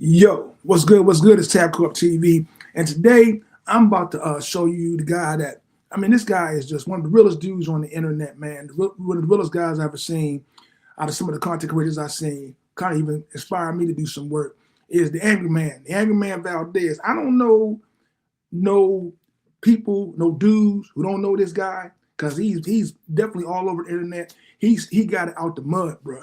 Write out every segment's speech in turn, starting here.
Yo, what's good? What's good? It's Tabcorp TV, and today I'm about to show you the guy that this guy is just one of the realest dudes on the internet, man. One of the realest guys I've ever seen. Out of some of the content creators I've seen, kind of even inspired me to do some work. Is the Angry Man Valdez. I don't know no people, no dudes who don't know this guy because he's definitely all over the internet. He got it out the mud, bro.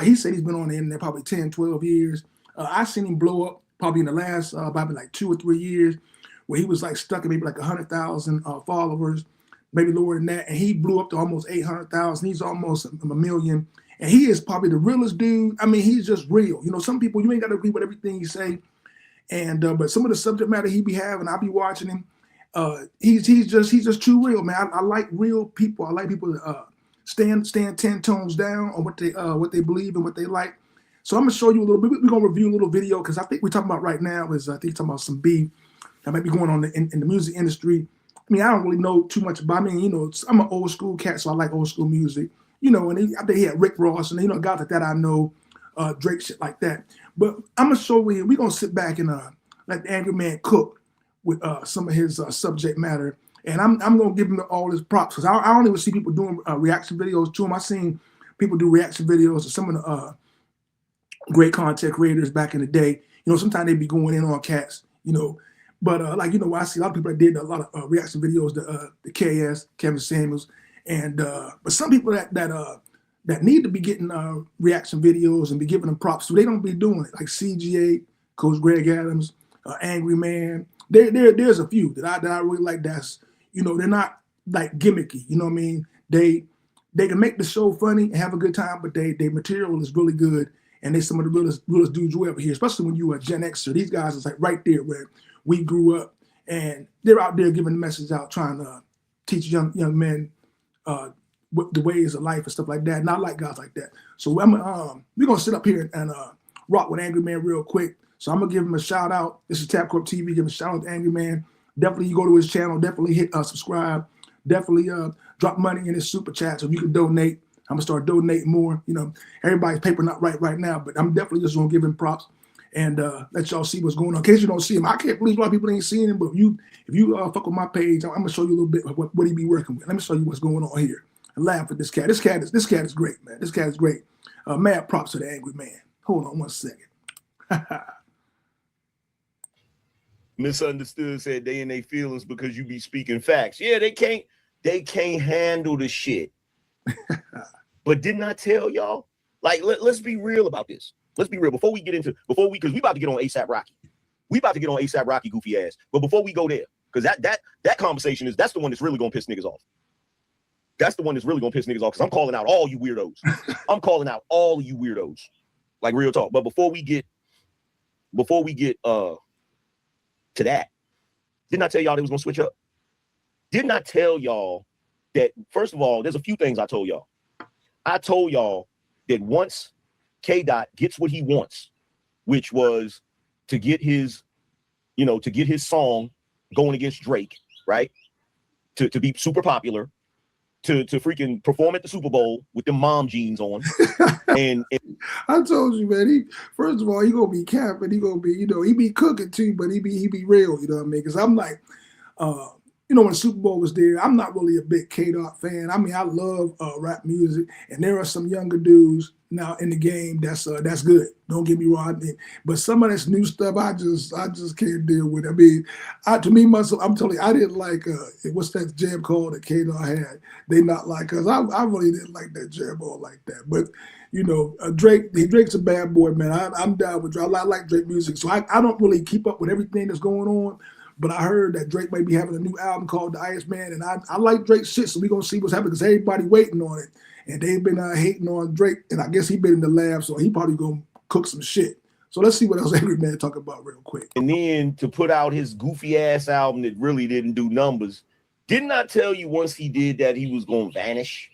He said he's been on the internet probably 10, 12 years. I seen him blow up probably in the last probably like 2 or 3 years, where he was like stuck at maybe like 100,000 followers, maybe lower than that, and he blew up to almost 800,000. He's almost a million, and he is probably the realest dude. He's just real. You know, some people you ain't got to agree with everything he say, and but some of the subject matter he be having, I be watching him. He's just too real, man. I like real people. I like people that stand 10 tones down on what they believe and what they like. So I'm gonna show you a little bit. We're gonna review a little video because I think we're talking about right now is I think talking about some beef that might be going on in the music industry. I don't really know too much about. I'm an old school cat, so I like old school music. And I think he had Rick Ross and guys like that I know, Drake, shit like that. But I'm gonna show you. We're gonna sit back and let the Angry Man cook with some of his subject matter, and I'm gonna give him all his props because I don't even see people doing reaction videos to him. I seen people do reaction videos to some of the great content creators back in the day. Sometimes they be going in on cats, but I see a lot of people that did a lot of reaction videos to the Kevin Samuels, and but some people that need to be getting reaction videos and be giving them props, so they don't be doing it, like CGA, Coach Greg Adams, Angry Man. There's a few that I really like. That's they're not like gimmicky. They can make the show funny and have a good time, but they material is really good. And they're some of the realest dudes you ever hear, especially when you are a Gen Xer. These guys is like right there where we grew up, and they're out there giving the message out, trying to teach young men what the ways of life and stuff like that. And I like guys like that. So we're gonna sit up here and rock with Angry Man real quick. So I'm gonna give him a shout out. This is Tabcorp TV. Give him a shout out to Angry Man. Definitely you go to his channel. Definitely hit subscribe. Definitely drop money in his super chat so you can donate. I'm gonna start donating more. Everybody's paper not right now, but I'm definitely just gonna give him props and let y'all see what's going on. In case you don't see him, I can't believe a lot of people ain't seeing him. But if you fuck with my page, I'm gonna show you a little bit of what he be working with. Let me show you what's going on here. And laugh at this cat. This cat is great, man. This cat is great. Mad props to the Angry Man. Hold on one second. Misunderstood said they in their feelings because you be speaking facts. Yeah, they can't handle the shit. But didn't I tell y'all? Like, let's be real about this. Let's be real because we about to get on ASAP Rocky. We about to get on ASAP Rocky goofy ass. But before we go there, because that conversation that's the one that's really gonna piss niggas off. That's the one that's really gonna piss niggas off because I'm calling out all you weirdos. I'm calling out all of you weirdos. Like real talk. But before we get to that, didn't I tell y'all they was gonna switch up? Didn't I tell y'all that first of all, there's a few things I told y'all. I told y'all that once K-Dot gets what he wants, which was to get his song going against Drake, right? To be super popular, to freaking perform at the Super Bowl with them mom jeans on. and I told you, man, first of all, he gonna be capping, he gonna be, he be cooking too, but he be real, you know what I mean? Because I'm like, when the Super Bowl was there, I'm not really a big K-Dot fan. I love rap music, and there are some younger dudes now in the game that's good. Don't get me wrong, but some of this new stuff I just can't deal with. To me myself, I'm telling you, I didn't like what's that jam called that K-Dot had? They not like us. I really didn't like that jam all like that. But Drake's a bad boy, man. I'm down with Drake. I like Drake music, so I don't really keep up with everything that's going on. But I heard that Drake might be having a new album called The Ice Man, and I like Drake's shit, so we're going to see what's happening because everybody waiting on it. And they've been hating on Drake, and I guess he been in the lab, so he probably going to cook some shit. So let's see what else Angry Man talk about real quick. And then to put out his goofy-ass album that really didn't do numbers, didn't I tell you once he did that he was going to vanish?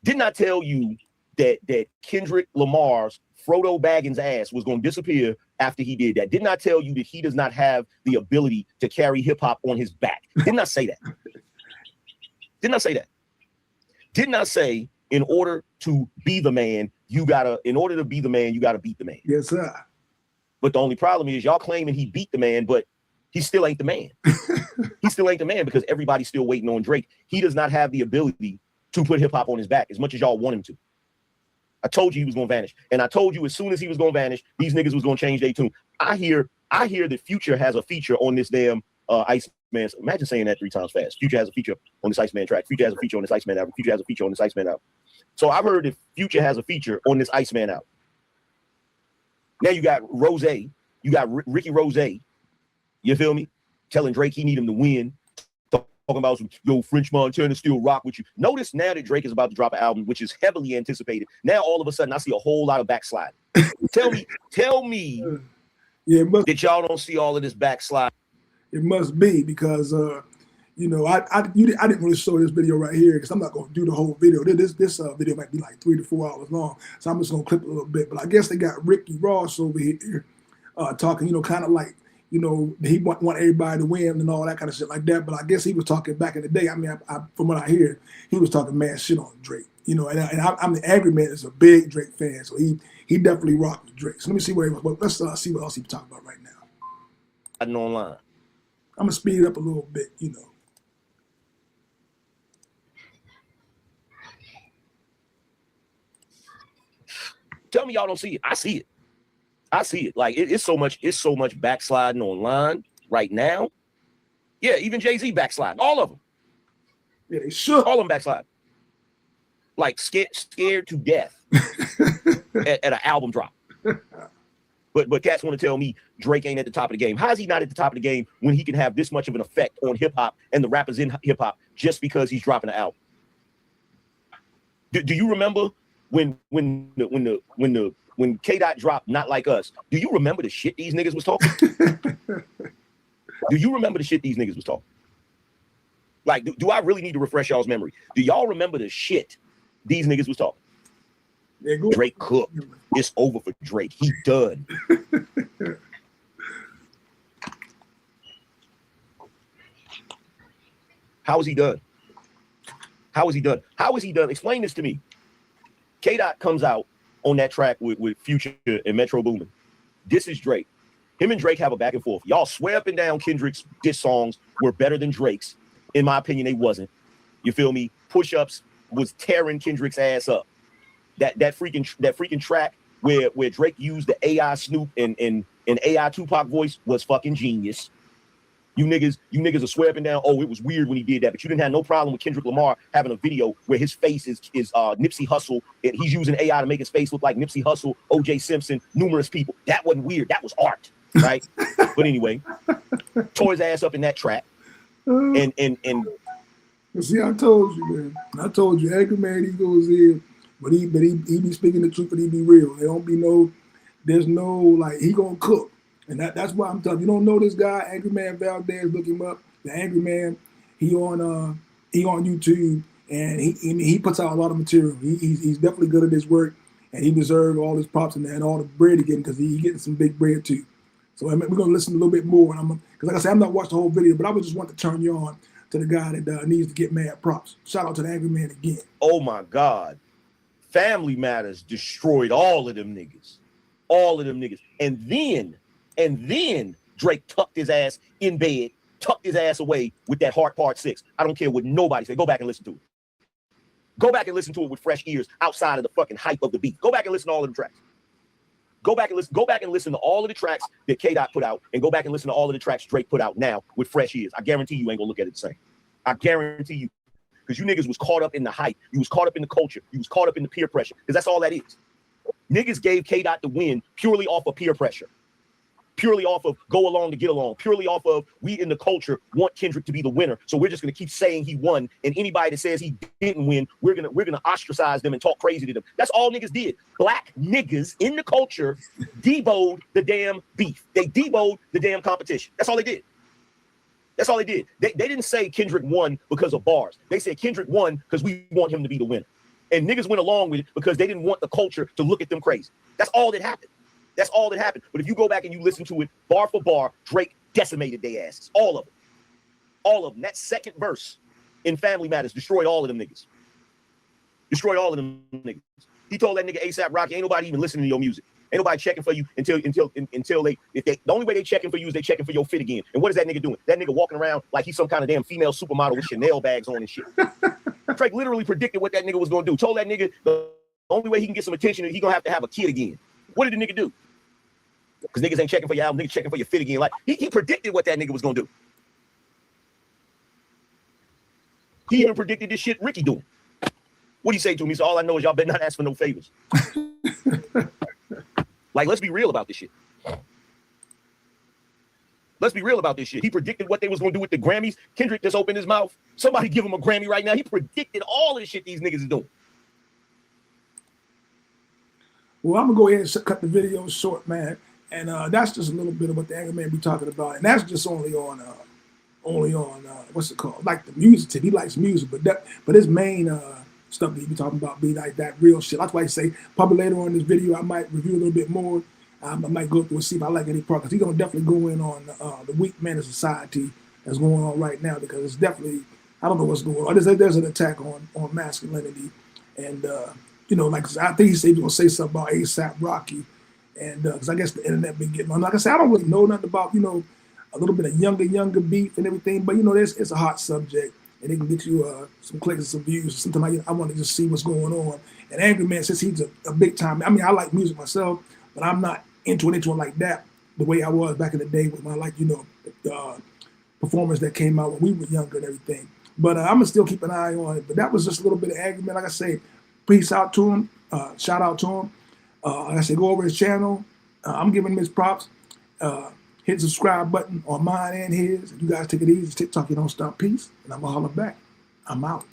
Didn't I tell you that Kendrick Lamar's Frodo Baggins' ass was going to disappear after he did that? Didn't I tell you that he does not have the ability to carry hip hop on his back? Didn't I say that? Didn't I say that? Didn't I say in order to be the man, you gotta beat the man? Yes, sir. But the only problem is y'all claiming he beat the man, but he still ain't the man. He still ain't the man because everybody's still waiting on Drake. He does not have the ability to put hip hop on his back as much as y'all want him to. I told you he was going to vanish. And I told you as soon as he was going to vanish, these niggas was going to change their tune. I hear that Future has a feature on this damn Iceman. Imagine saying that 3 times fast. Future has a feature on this Iceman track. Future has a feature on this Iceman album. Future has a feature on this Iceman album. So I've heard that Future has a feature on this Iceman album. Now you got Rose. You got Ricky Rose. You feel me? Telling Drake he need him to win. Talking about some, yo, French Montana still rock with you. Notice now that Drake is about to drop an album, which is heavily anticipated. Now all of a sudden I see a whole lot of backslide. Tell me yeah, that y'all don't see all of this backslide. It must be because you know, I didn't really show this video right here because I'm not going to do the whole video. This video might be like 3 to 4 hours long, so I'm just going to clip it a little bit. But I guess they got Ricky Ross over here talking, you know, kind of like, you know, he want everybody to win and all that kind of shit like that. But I guess he was talking back in the day. I mean, from what I hear, he was talking mad shit on Drake. You know, and I'm the Angry Man is a big Drake fan, so he definitely rocked with Drake. So let me see let's see what else he's talking about right now. Online. I'm gonna speed it up a little bit, you know. Tell me y'all don't see it. I see it. I see it. Like it's so much backsliding online right now. Yeah, even Jay-Z backsliding. All of them. Yeah, they should. All of them backsliding. Like scared to death at an album drop. But cats want to tell me Drake ain't at the top of the game. How is he not at the top of the game when he can have this much of an effect on hip hop and the rappers in hip hop just because he's dropping an album? Do you remember when K-Dot dropped Not Like Us? Do you remember the shit these niggas was talking? Do you remember the shit these niggas was talking? Like, do I really need to refresh y'all's memory? Do y'all remember the shit these niggas was talking? Drake cooked. It's over for Drake. He done. How is he done? How is he done? How is he done? Explain this to me. K-Dot comes out on that track with Future and Metro Boomin. This is Drake. Him and Drake have a back and forth. Y'all swear up and down Kendrick's diss songs were better than Drake's. In my opinion, they wasn't. You feel me? Push-Ups was tearing Kendrick's ass up. That freaking track where Drake used the AI Snoop and AI Tupac voice was fucking genius. You niggas will swear up and down, oh, it was weird when he did that, but you didn't have no problem with Kendrick Lamar having a video where his face is Nipsey Hussle, and he's using AI to make his face look like Nipsey Hussle, OJ Simpson, numerous people. That wasn't weird. That was art, right? But anyway, tore his ass up in that track. And see, I told you, man. I told you, Angry Man, he goes in, but he be speaking the truth, but he be real. There's no like he gonna cook. And that's why I'm telling you, you don't know this guy, Angry Man Valdez, look him up. The Angry Man, he on YouTube, and he puts out a lot of material. He's definitely good at his work, and he deserves all his props and all the bread he getting because he getting some big bread too. So we're gonna listen a little bit more, and because like I said, I'm not watching the whole video, but I would just want to turn you on to the guy that needs to get mad props. Shout out to the Angry Man again. Oh my God, Family Matters destroyed all of them niggas, and then Drake tucked his ass in bed, tucked his ass away with that Heart Part 6. I don't care what nobody say. Go back and listen to it. Go back and listen to it with fresh ears outside of the fucking hype of the beat. Go back and listen to all of the tracks. Go back and listen to all of the tracks that K-Dot put out, and go back and listen to all of the tracks Drake put out now with fresh ears. I guarantee you ain't gonna look at it the same. I guarantee you. Because you niggas was caught up in the hype. You was caught up in the culture. You was caught up in the peer pressure. Because that's all that is. Niggas gave K-Dot the win purely off of peer pressure. Purely off of go along to get along, purely off of we in the culture want Kendrick to be the winner. So we're just gonna keep saying he won. And anybody that says he didn't win, we're gonna ostracize them and talk crazy to them. That's all niggas did. Black niggas in the culture deboed the damn beef. They deboed the damn competition. That's all they did. That's all they did. They didn't say Kendrick won because of bars. They said Kendrick won because we want him to be the winner. And niggas went along with it because they didn't want the culture to look at them crazy. That's all that happened. That's all that happened. But if you go back and you listen to it bar for bar, Drake decimated their asses. All of them. All of them. That second verse in Family Matters destroyed all of them niggas. Destroyed all of them niggas. He told that nigga ASAP Rocky, ain't nobody even listening to your music. Ain't nobody checking for you until they, the only way they checking for you is they checking for your fit again. And what is that nigga doing? That nigga walking around like he's some kind of damn female supermodel with Chanel bags on and shit. Drake literally predicted what that nigga was gonna do. Told that nigga the only way he can get some attention is he gonna have a kid again. What did the nigga do? Because niggas ain't checking for your album, niggas checking for your fit again. Like he predicted what that nigga was gonna do. He even predicted this shit Ricky doing. What do you say to him? He said, all I know is y'all better not ask for no favors. Like, let's be real about this shit. Let's be real about this shit. He predicted what they was going to do with the Grammys. Kendrick just opened his mouth. Somebody give him a Grammy right now. He predicted all of the shit these niggas is doing. Well, I'm going to go ahead and cut the video short, man. And that's just a little bit of what the Angry Man be talking about. And that's just only on what's it called? Like the music tip. He likes music, but his main stuff that he be talking about be like that real shit. That's why I say probably later on in this video I might review a little bit more. I might go through and see if I like any part, because he's gonna definitely go in on the weak man of society that's going on right now, because it's definitely, I don't know what's going on. There's an attack on masculinity, and you know, like I think he said he was gonna say something about ASAP Rocky, and because I guess the internet been getting on. Like I said, I don't really know nothing about, you know, a little bit of younger beef and everything, but you know, it's a hot subject, and it can get you some clicks and some views. Sometimes I want to just see what's going on. And Angry Man, since he's a big time, I mean, I like music myself, but I'm not into it like that the way I was back in the day with my, like, you know, the performers that came out when we were younger and everything. But I'm gonna still keep an eye on it. But that was just a little bit of Angry Man. Like I say, peace out to him, shout out to him. Like I say, go over his channel. I'm giving him his props. Hit the subscribe button on mine and his. You guys take it easy. TikTok, you don't stop. Peace. And I'm going to holler back. I'm out.